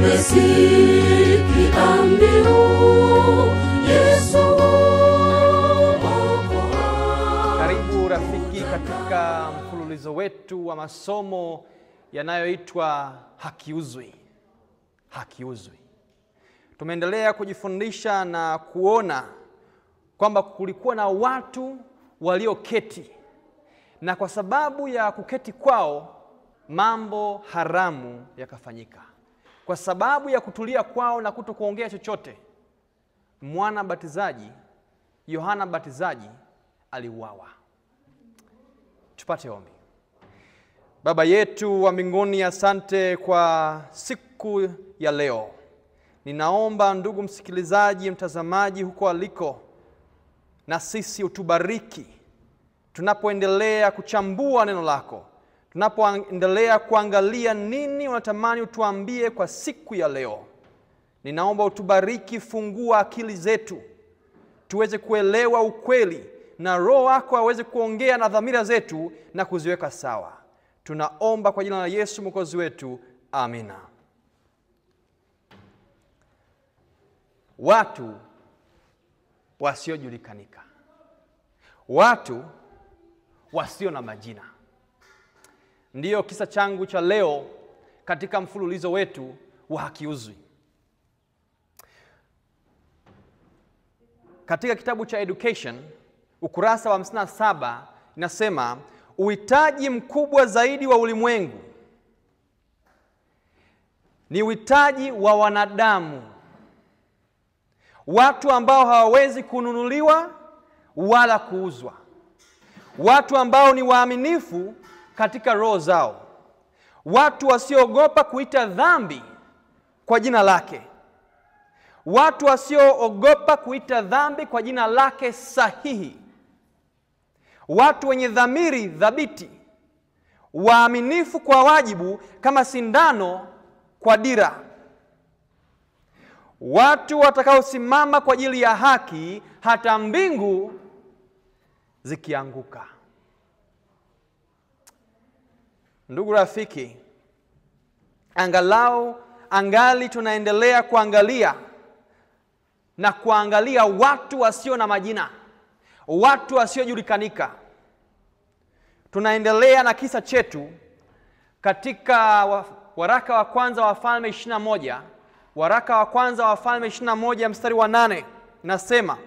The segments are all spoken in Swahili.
Umesikia mbiu, Yesu okoa. Karibu rafiki katika mfululizo wetu wa masomo yanayoitwa Hakiuzwi. Hakiuzwi. Tumeendelea kujifundisha na kuona kwamba kulikuwa na watu walioketi, na kwa sababu ya kuketi kwao mambo haramu yakafanyika. Kwa sababu ya kutulia kwao na kutokuongea chochote, mwana batizaji Yohana Batizaji aliuawa. Tupate ombi. Baba yetu wa mbinguni, asante kwa siku ya leo. Ninaomba ndugu msikilizaji, mtazamaji huko aliko, na sisi utubariki tunapoendelea kuchambua neno lako, tunapoendelea kuangalia nini unatamani utuambie kwa siku ya leo. Ninaomba utubariki, fungua akili zetu tuweze kuelewa ukweli, na Roho wako aweze kuongea na dhamira zetu na kuziweka sawa. Tunaomba kwa jina la Yesu Mwokozi wetu, amina. Watu wasiojulikanika, watu wasio na majina, ndiyo kisa changu cha leo katika mfululizo wetu wa Hakiuzwi. Katika kitabu cha Education, ukurasa wa 57, inasema uhitaji mkubwa zaidi wa ulimwengu ni uhitaji wa wanadamu, watu ambao hawawezi kununuliwa wala kuuzwa, watu ambao ni waaminifu katika roho zao, watu wasioogopa kuita dhambi kwa jina lake, watu wasioogopa kuita dhambi kwa jina lake sahihi, watu wenye dhamiri thabiti, waaminifu kwa wajibu kama sindano kwa dira, watu watakaosimama kwa ajili ya haki hata mbingu zikianguka. Ndugu rafiki, angali tunaendelea kuangalia watu wasio na majina, watu wasiojulikanika. Tunaendelea na kisa chetu katika waraka wa kwanza wa Wafalme 21. Waraka wa kwanza wa Wafalme 21 mstari wa 8 nasema,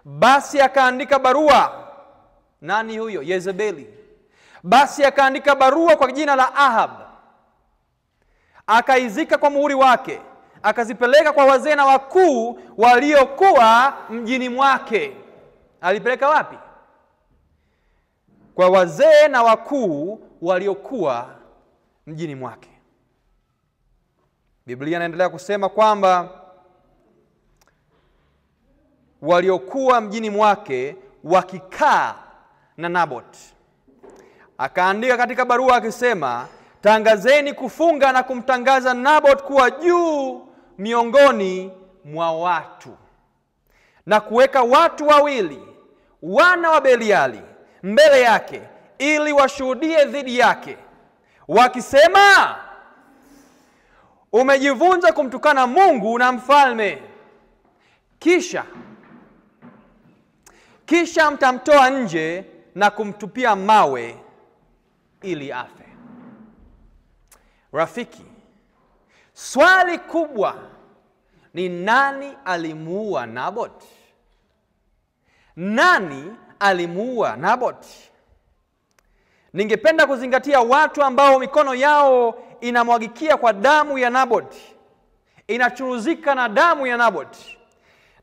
basi akaandika barua. Nani huyo? Yezebeli. Basi akaandika barua kwa jina la Ahab, akaizika kwa muhuri wake, akazipeleka kwa wazee na wakuu waliokuwa mjini mwake. Alipeleka wapi? Kwa wazee na wakuu waliokuwa mjini mwake. Biblia inaendelea kusema kwamba waliokuwa mjini mwake wakikaa na Naboth. Akaandika katika barua akisema, tangazeni kufunga na kumtangaza Naboth kuwa juu miongoni mwa watu, na kuweka watu wawili wana wa Beliali mbele yake ili washuhudie dhidi yake, wakisema, umejivunja kumtukana Mungu na mfalme. Kisha mtamtoa nje na kumtupia mawe ili afe. Rafiki, swali kubwa ni nani alimuua Naboth? Nani alimuua Naboth? Ningependa kuzingatia watu ambao mikono yao inamwagikia kwa damu ya Naboth, inachuruzika na damu ya Naboth,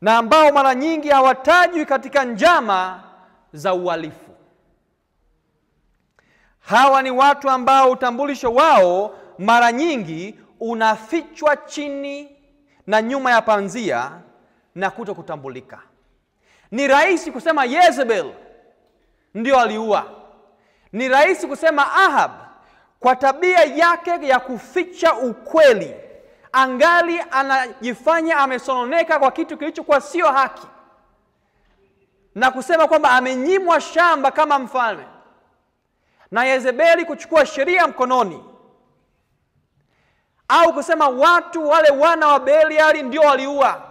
na ambao mara nyingi hawatajwi katika njama za uhalifu. Hawa ni watu ambao utambulisho wao mara nyingi unafichwa chini na nyuma ya panzia na kutokutambulika. Ni rahisi kusema Yezebel ndio aliua. Ni rahisi kusema Ahab kwa tabia yake ya kuficha ukweli, angali anajifanya amesononeka kwa kitu kilichokuwa sio haki, na kusema kwamba amenyimwa shamba kama mfalme, na Yezebeli kuchukua sheria mkononi. au kusema watu wale wana wa Beliali ndio waliua,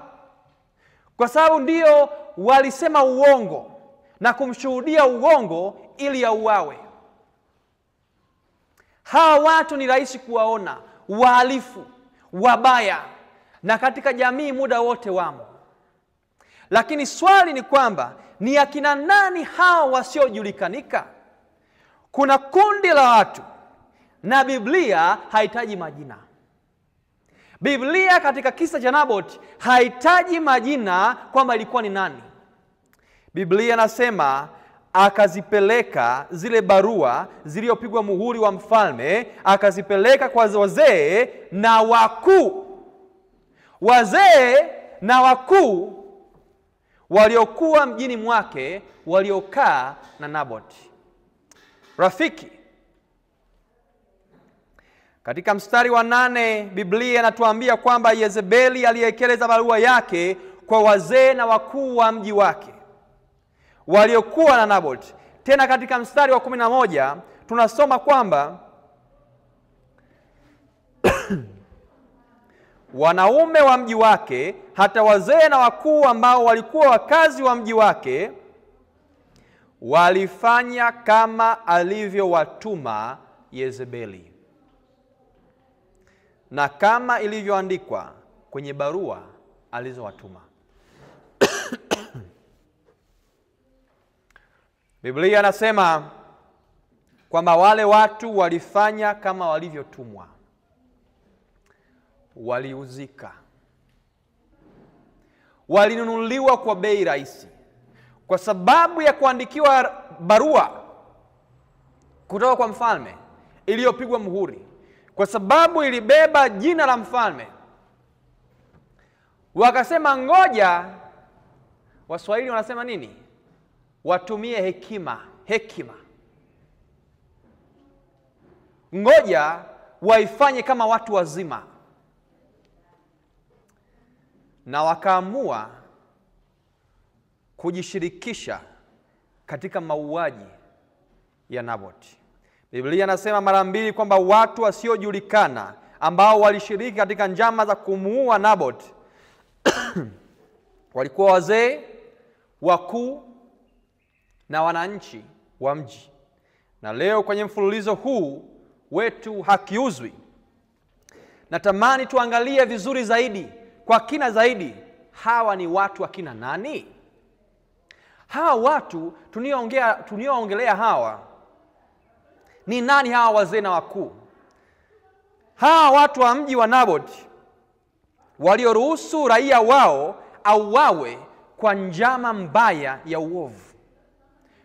kwa sababu ndio walisema uongo na kumshuhudia uongo ili auawe. Hawa watu ni rahisi kuwaona wahalifu, wabaya, na katika jamii muda wote wamo. Lakini swali ni kwamba ni akina nani hawa wasiojulikanika? Kuna kundi la watu, na Biblia haitaji majina. Biblia katika kisa cha Naboth haitaji majina kwamba ilikuwa ni nani. Biblia nasema akazipeleka zile barua zilizopigwa muhuri wa mfalme, akazipeleka kwa wazee na wakuu. Wazee na wakuu waliokuwa mjini mwake, waliokaa na Naboth. Rafiki, katika mstari wa 8 Biblia inatuambia kwamba Yezebeli aliyekeleza barua yake kwa wazee na wakuu wa mji wake waliokuwa na Naboth. Tena katika mstari wa 11 tunasoma kwamba wanaume wa mji wake, hata wazee na wakuu ambao walikuwa wakazi wa mji wake, walifanya kama alivyowatuma Yezebeli, na kama ilivyoandikwa kwenye barua alizowatuma. Biblia inasema kwamba wale watu walifanya kama walivyotumwa. Waliuzika, walinunuliwa kwa bei rahisi, kwa sababu ya kuandikiwa barua kutoka kwa mfalme iliyopigwa muhuri, kwa sababu ilibeba jina la mfalme. Wakasema ngoja, Waswahili wanasema nini? Watumie hekima. Ngoja waifanye kama watu wazima. Na wakaamua kujishirikisha katika mauaji ya Naboth. Biblia inasema mara mbili kwamba watu wasiojulikana ambao walishiriki katika njama za kumuua Naboth walikuwa wazee, wakuu na wananchi wa mji. Na leo kwenye mfululizo huu wetu Hakiuzwi, natamani tuangalie vizuri zaidi, kwa kina hawa ni watu wa kina nani? Hawa watu tunioongelea hawa ni nani? Hawa wazee na wakuu, hawa watu wa mji wa Naboth walioruhusu raia wao auawe kwa njama mbaya ya uovu,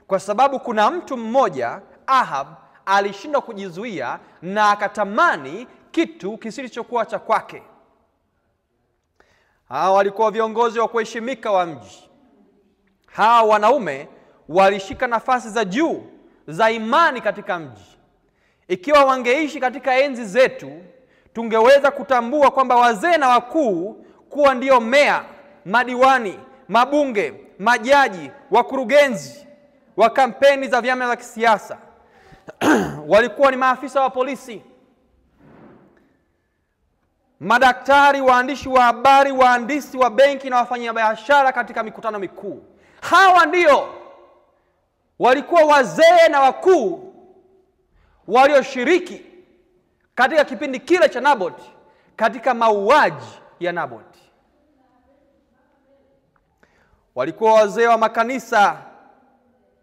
kwa sababu kuna mtu mmoja, Ahab, alishindwa kujizuia na akatamani kitu kisichokuwa cha kwake. Hawa walikuwa viongozi wa kuheshimika wa mji. Hawa wanaume walishika nafasi za juu za imani katika mji. Ikiwa wangeishi katika enzi zetu, tungeweza kutambua kwamba wazee na wakuu kuwa ndio meya, madiwani, mabunge, majaji, wakurugenzi wa kampeni za vyama vya kisiasa. Walikuwa ni maafisa wa polisi, madaktari, waandishi wa habari, wahandisi wa benki na wafanyabiashara katika mikutano mikuu. Hawa ndio walikuwa wazee na wakuu walioshiriki katika kipindi kile cha Naboth, katika mauaji ya Naboth. Walikuwa wazee wa makanisa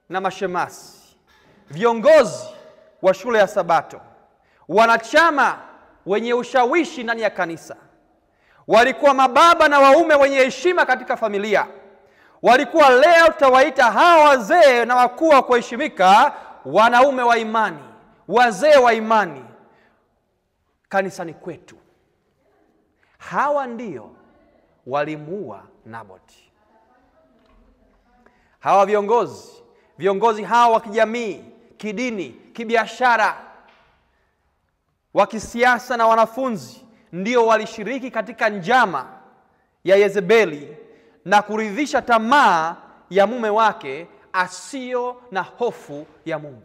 na mashemasi, viongozi wa shule ya Sabato, wanachama wenye ushawishi ndani ya kanisa. Walikuwa mababa na waume wenye heshima katika familia. Walikuwa leo tutawaita hawa wazee na wakuu wa kuheshimika wanaume wa imani, wazee wa imani kanisani kwetu. Hawa ndio walimuua Naboth. Hawa viongozi hawa wa kijamii, kidini, kibiashara, wa kisiasa na wanafunzi ndio walishiriki katika njama ya Yezebeli na kuridhisha tamaa ya mume wake asio na hofu ya Mungu.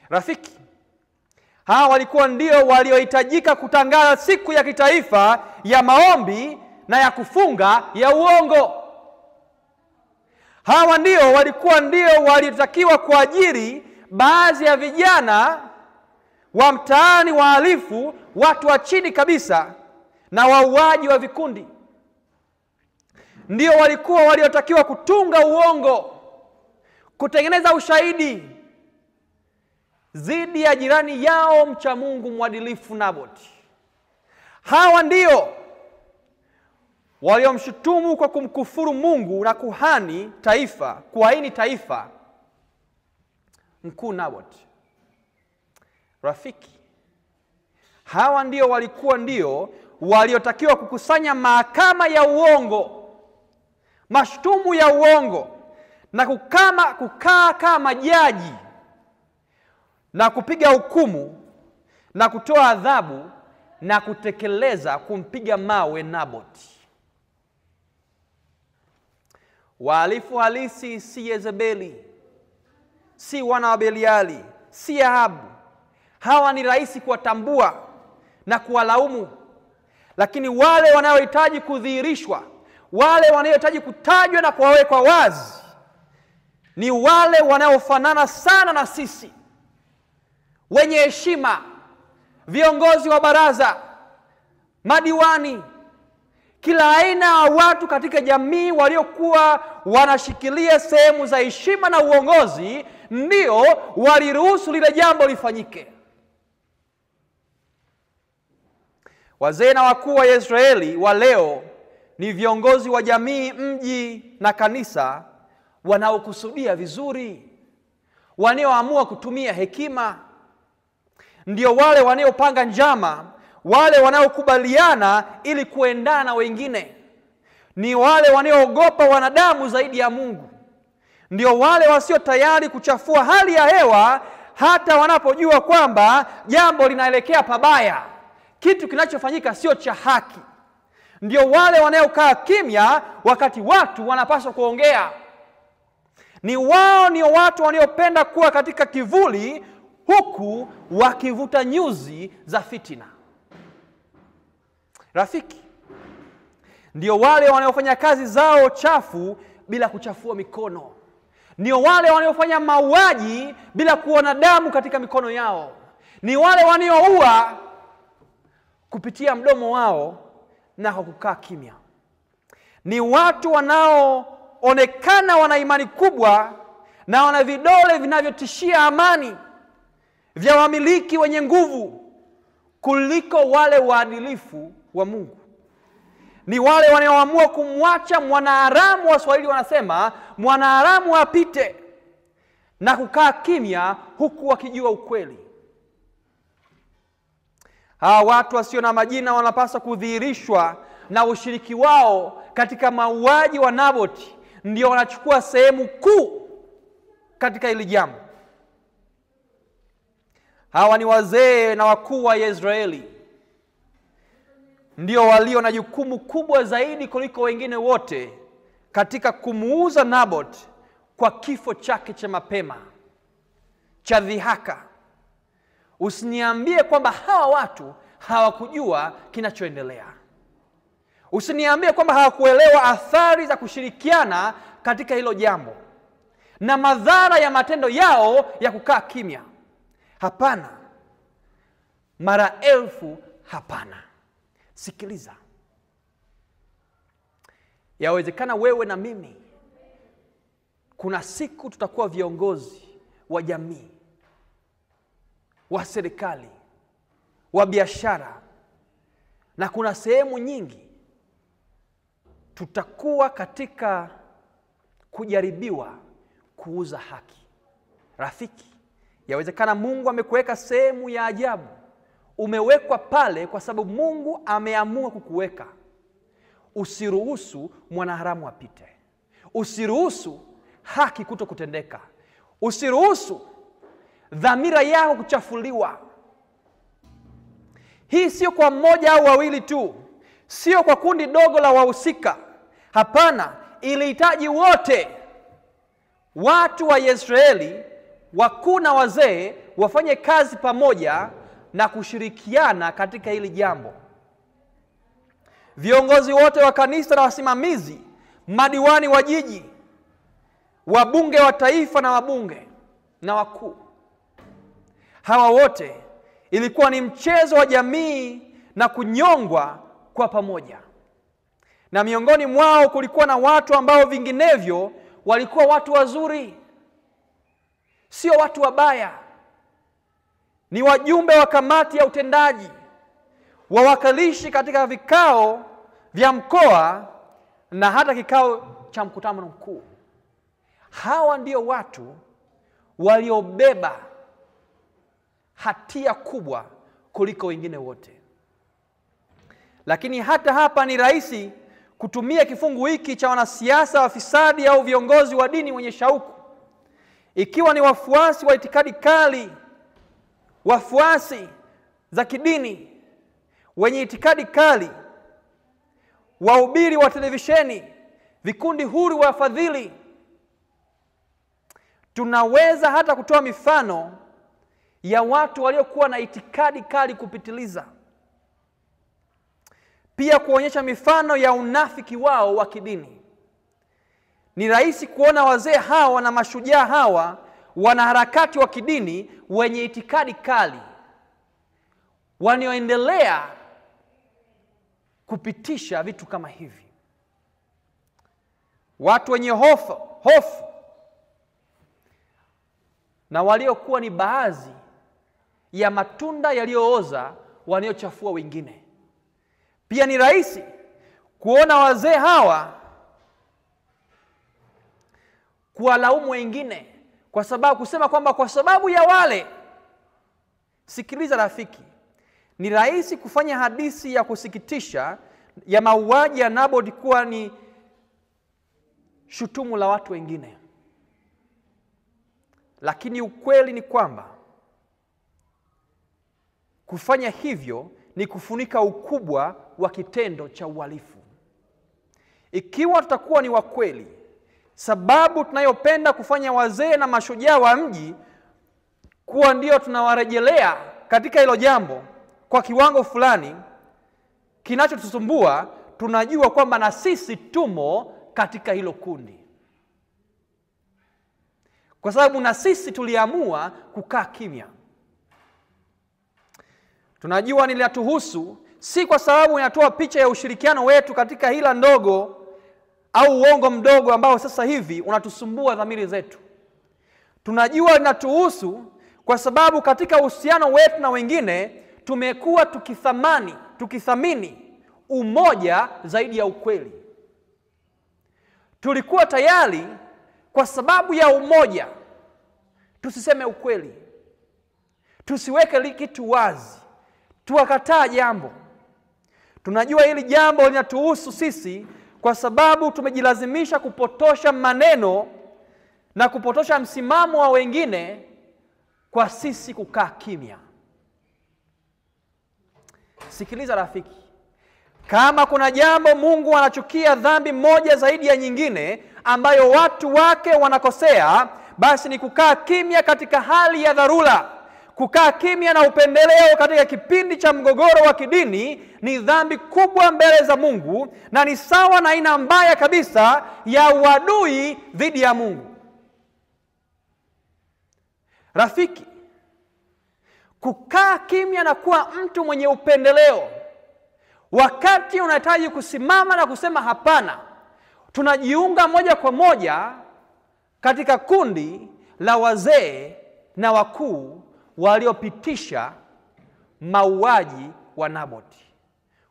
Rafiki, Hawa walikuwa ndio waliohitajika kutangaza siku ya kitaifa ya maombi na ya kufunga ya uongo. Hawa ndio walikuwa ndio walitakiwa kuajiri baadhi ya vijana wa mtaani, wahalifu, watu wa chini kabisa na wauaji wa vikundi. Ndio walikuwa waliotakiwa kutunga uongo, kutengeneza ushahidi dhidi ya jirani yao mcha Mungu mwadilifu Naboti. Hawa ndio waliomshutumu kwa kumkufuru Mungu na kuhaini taifa mkuu Naboti. Rafiki, hawa ndio walikuwa ndio waliotakiwa kukusanya mahakama ya uongo, mashtumu ya uongo, na kukaa kama jaji na kupiga hukumu na kutoa adhabu na kutekeleza kumpiga mawe Naboti. Wahalifu halisi si Yezebeli, si wana wa Beliali, si Ahabu. Hawa ni rahisi kuwatambua na kuwalaumu, lakini wale wanaohitaji kudhihirishwa, wale wanaohitaji kutajwa na kuwekwa wazi, ni wale wanaofanana sana na sisi, wenye heshima, viongozi wa baraza, madiwani, kila aina ya watu katika jamii waliokuwa wanashikilia sehemu za heshima na uongozi, ndio waliruhusu lile jambo lifanyike. Wazee na wakuu wa Israeli wa leo ni viongozi wa jamii, mji na kanisa wanaokusudia vizuri, wanaoamua kutumia hekima. Ndio wale wanaopanga njama, wale wanaokubaliana ili kuendana na wengine. Ni wale wanaoogopa wanadamu zaidi ya Mungu. Ndio wale wasio tayari kuchafua hali ya hewa hata wanapojua kwamba jambo linaelekea pabaya, kitu kinachofanyika sio cha haki. Ndio wale wanaokaa kimya wakati watu wanapaswa kuongea. Ndio watu wanaopenda kuwa katika kivuli huku wakivuta nyuzi za fitina. Rafiki, ndio wale wanaofanya kazi zao chafu bila kuchafua mikono. Ndio wale wanaofanya mauaji bila kuona damu katika mikono yao. Ni wale wanaoua kupitia mdomo wao na kukaa kimya. Ni watu wanaoonekana wana imani kubwa na wana vidole vinavyotishia amani vya wamiliki wenye nguvu kuliko wale waadilifu wa Mungu. Ni wale wanaoamua kumwacha mwanaharamu, Waswahili wanasema mwanaharamu apite, na kukaa kimya huku wakijua ukweli. Hawa watu wasio na majina wanapaswa kudhihirishwa na ushiriki wao katika mauaji wa Naboti. Ndio wanachukua sehemu kuu katika hili jambo. Hawa ni wazee na wakuu wa Israeli, ndio walio na jukumu kubwa zaidi kuliko wengine wote katika kumuuza Naboti kwa kifo chake cha mapema, cha dhihaka. Usiniambie kwamba hawa watu hawakujua kinachoendelea. Usiniambie kwamba hawakuelewa athari za kushirikiana katika hilo jambo na madhara ya matendo yao ya kukaa kimya. Hapana. Mara elfu hapana. Sikiliza. Yawezekana wewe na mimi kuna siku tutakuwa viongozi wa jamii, wa serikali, wa biashara, na kuna sehemu nyingi tutakuwa katika kujaribiwa kuuza haki. Rafiki, yawezekana Mungu amekuweka sehemu ya ajabu. Umewekwa pale kwa sababu Mungu ameamua kukuweka. Usiruhusu mwanaharamu apite. Usiruhusu haki kutokutendeka. Usiruhusu dhamira yako kuchafuliwa. Hii sio kwa mmoja au wawili tu, sio kwa kundi dogo la wahusika. Hapana, ilihitaji wote. Watu wa Israeli, wakuu na wazee, wafanye kazi pamoja na kushirikiana katika hili jambo. Viongozi wote wa kanisa na wasimamizi, madiwani wa jiji, wabunge wa taifa na wabunge na wakuu, hawa wote ilikuwa ni mchezo wa jamii na kunyongwa kwa pamoja. Na miongoni mwao kulikuwa na watu ambao vinginevyo walikuwa watu wazuri, sio watu wabaya. Ni wajumbe wa kamati ya utendaji, wawakilishi katika vikao vya mkoa na hata kikao cha mkutano mkuu. Hawa ndio watu waliobeba hatia kubwa kuliko wengine wote. Lakini hata hapa ni rahisi kutumia kifungu hiki cha wanasiasa wafisadi au viongozi wa dini wenye shauku, ikiwa ni wafuasi wa itikadi kali, wafuasi za kidini wenye itikadi kali, wahubiri wa televisheni, vikundi huru wa wafadhili. Tunaweza hata kutoa mifano ya watu waliokuwa na itikadi kali kupitiliza, pia kuonyesha mifano ya unafiki wao wa kidini. Ni rahisi kuona wazee hawa na mashujaa hawa, wanaharakati wa kidini wenye itikadi kali, wanaoendelea kupitisha vitu kama hivi. Watu wenye hofu na waliokuwa ni baadhi ya matunda yaliyooza wanaochafua wengine. Pia ni rahisi kuona wazee hawa kuwalaumu wengine kusema kwamba kwa sababu ya wale. Sikiliza rafiki, ni rahisi kufanya hadithi ya kusikitisha ya mauaji ya Naboth kuwa ni shutumu la watu wengine. Lakini ukweli ni kwamba kufanya hivyo ni kufunika ukubwa wa kitendo cha uhalifu. Ikiwa tutakuwa ni wa kweli, sababu tunayopenda kufanya wazee na mashujaa wa mji kuwa ndio tunawarejelea katika hilo jambo kwa kiwango fulani kinachotusumbua, tunajua kwamba na sisi tumo katika hilo kundi, kwa sababu na sisi tuliamua kukaa kimya. Tunajua linatuhusu, si kwa sababu inatoa picha ya ushirikiano wetu katika hila ndogo au uongo mdogo ambao sasa hivi unatusumbua dhamiri zetu. Tunajua linatuhusu kwa sababu katika uhusiano wetu na wengine tumekuwa tukithamini umoja zaidi ya ukweli. Tulikuwa tayari kwa sababu ya umoja tusiseme ukweli, tusiweke kitu wazi, tuwakataa jambo. Tunajua hili jambo linatuhusu sisi kwa sababu tumejilazimisha kupotosha maneno na kupotosha msimamo wa wengine kwa sisi kukaa kimya. Sikiliza rafiki, kama kuna jambo Mungu anachukia dhambi moja zaidi ya nyingine ambayo watu wake wanakosea, basi ni kukaa kimya katika hali ya dharura. Kukaa kimya na upendeleo katika kipindi cha mgogoro wa kidini ni dhambi kubwa mbele za Mungu, na ni sawa na aina mbaya kabisa ya uadui dhidi ya Mungu. Rafiki, kukaa kimya na kuwa mtu mwenye upendeleo wakati unahitaji kusimama na kusema hapana, tunajiunga moja kwa moja katika kundi la wazee na wakuu waliopitisha mauaji wa Naboth,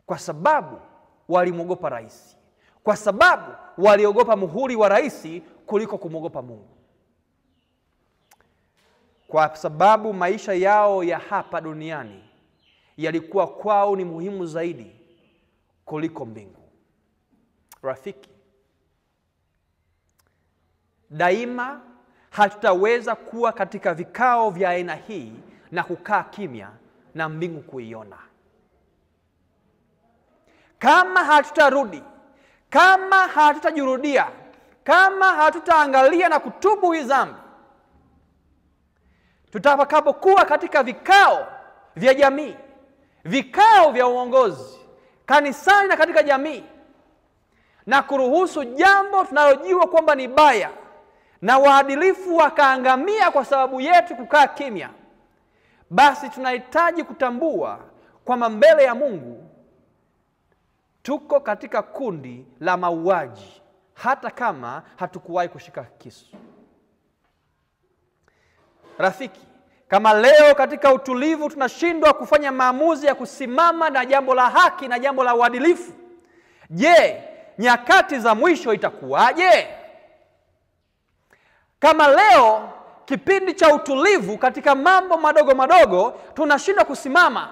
kwa sababu walimwogopa rais, kwa sababu waliogopa muhuri wa rais kuliko kumwogopa Mungu, kwa sababu maisha yao ya hapa duniani yalikuwa kwao ni muhimu zaidi kuliko mbingu. Rafiki, daima hatutaweza kuwa katika vikao vya aina hii na kukaa kimya na mbingu kuiona. Kama hatutarudi, kama hatutajirudia, kama hatutaangalia na kutubu hii dhambi, tutakapokuwa katika vikao vya jamii, vikao vya uongozi kanisani na katika jamii, na kuruhusu jambo tunalojua kwamba ni baya na waadilifu wakaangamia kwa sababu yetu kukaa kimya, basi tunahitaji kutambua kwamba mbele ya Mungu tuko katika kundi la mauaji, hata kama hatukuwahi kushika kisu. Rafiki, kama leo katika utulivu tunashindwa kufanya maamuzi ya kusimama na jambo la haki na jambo la uadilifu, je, nyakati za mwisho itakuwaje? Kama leo kipindi cha utulivu katika mambo madogo madogo tunashindwa kusimama,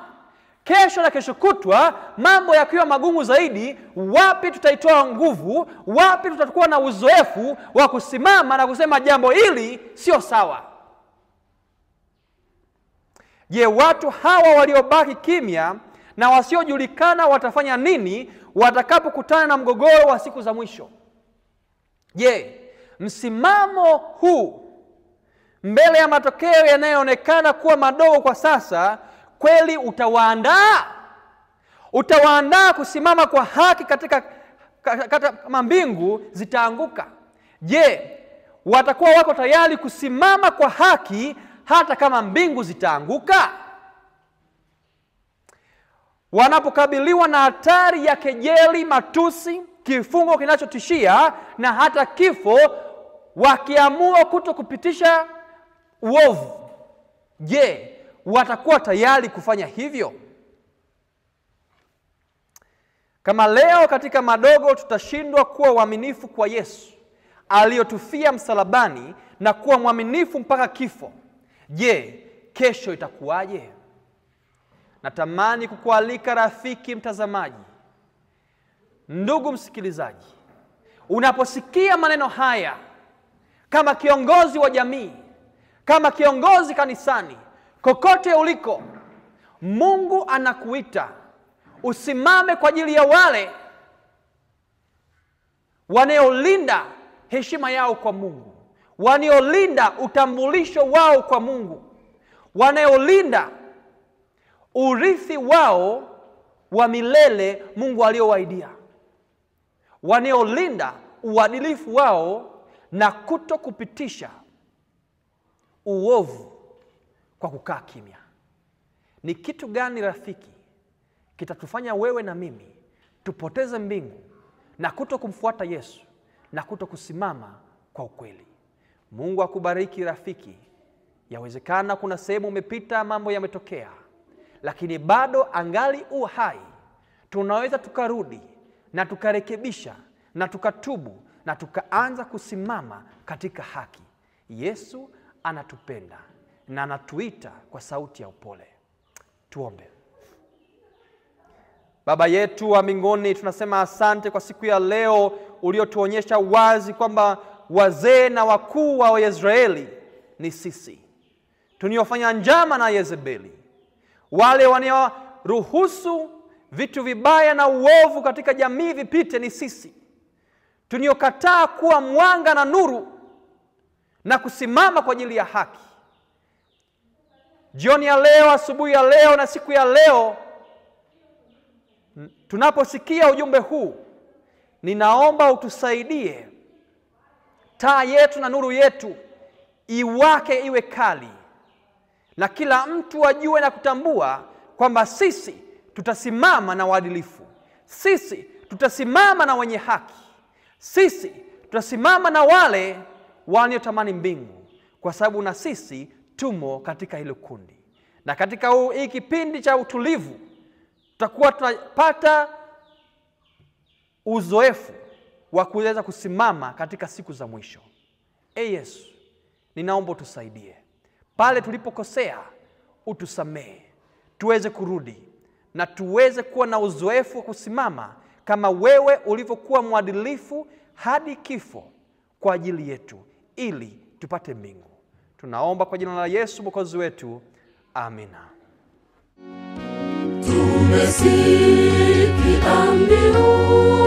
kesho na kesho kutwa mambo yakiwa magumu zaidi, wapi tutaitoa nguvu? Wapi tutakuwa na uzoefu wa kusimama na kusema jambo hili sio sawa? Je, watu hawa waliobaki kimya na wasiojulikana watafanya nini watakapokutana na mgogoro wa siku za mwisho? Je, msimamo huu mbele ya matokeo yanayoonekana kuwa madogo kwa sasa kweli utawaandaa? Utawaandaa kusimama kwa haki katika kama mbingu zitaanguka? Je, watakuwa wako tayari kusimama kwa haki hata kama mbingu zitaanguka? Wanapokabiliwa na hatari ya kejeli, matusi, kifungo kinachotishia na hata kifo, wakiamua kutokupitisha uovu, je, watakuwa tayari kufanya hivyo? Kama leo katika madogo tutashindwa kuwa waaminifu kwa Yesu aliyotufia msalabani na kuwa mwaminifu mpaka kifo, je, kesho itakuwaje? Natamani kukualika rafiki mtazamaji, ndugu msikilizaji, unaposikia maneno haya, kama kiongozi wa jamii, kama kiongozi kanisani, kokote uliko, Mungu anakuita usimame kwa ajili ya wale wanaolinda heshima yao kwa Mungu, wanaolinda utambulisho wao kwa Mungu, wanaolinda urithi wao wa milele Mungu aliowaidia, wanaolinda uadilifu wao na kutokupitisha uovu kwa kukaa kimya. Ni kitu gani rafiki kitatufanya wewe na mimi tupoteze mbingu na kutokumfuata Yesu na kutokusimama kwa ukweli? Mungu akubariki rafiki. Yawezekana kuna sehemu umepita, mambo yametokea, lakini bado angali uhai. Tunaweza tukarudi na tukarekebisha na tukatubu na tukaanza kusimama katika haki. Yesu anatupenda na anatuita kwa sauti ya upole. Tuombe. Baba yetu wa mbinguni, tunasema asante kwa siku ya leo uliotuonyesha wazi kwamba wazee na wakuu wa Israeli ni sisi tuliofanya njama na Yezebeli, wale wanaoruhusu vitu vibaya na uovu katika jamii vipite ni sisi, tuliokataa kuwa mwanga na nuru na kusimama kwa ajili ya haki. Jioni ya leo, asubuhi ya leo na siku ya leo, tunaposikia ujumbe huu, ninaomba utusaidie taa yetu na nuru yetu iwake, iwe kali, na kila mtu ajue na kutambua kwamba sisi tutasimama na waadilifu, sisi tutasimama na wenye haki, sisi tutasimama na wale wanaotamani mbingu, kwa sababu na sisi tumo katika hilo kundi. Na katika hii kipindi cha utulivu tutakuwa tunapata uzoefu wa kuweza kusimama katika siku za mwisho. Yesu, ninaomba utusaidie pale tulipokosea, utusamehe, tuweze kurudi na tuweze kuwa na uzoefu wa kusimama kama wewe ulivyokuwa mwadilifu hadi kifo kwa ajili yetu, ili tupate mbingu. Tunaomba kwa jina la Yesu Mwokozi wetu. Amina. Tumesikia mbiu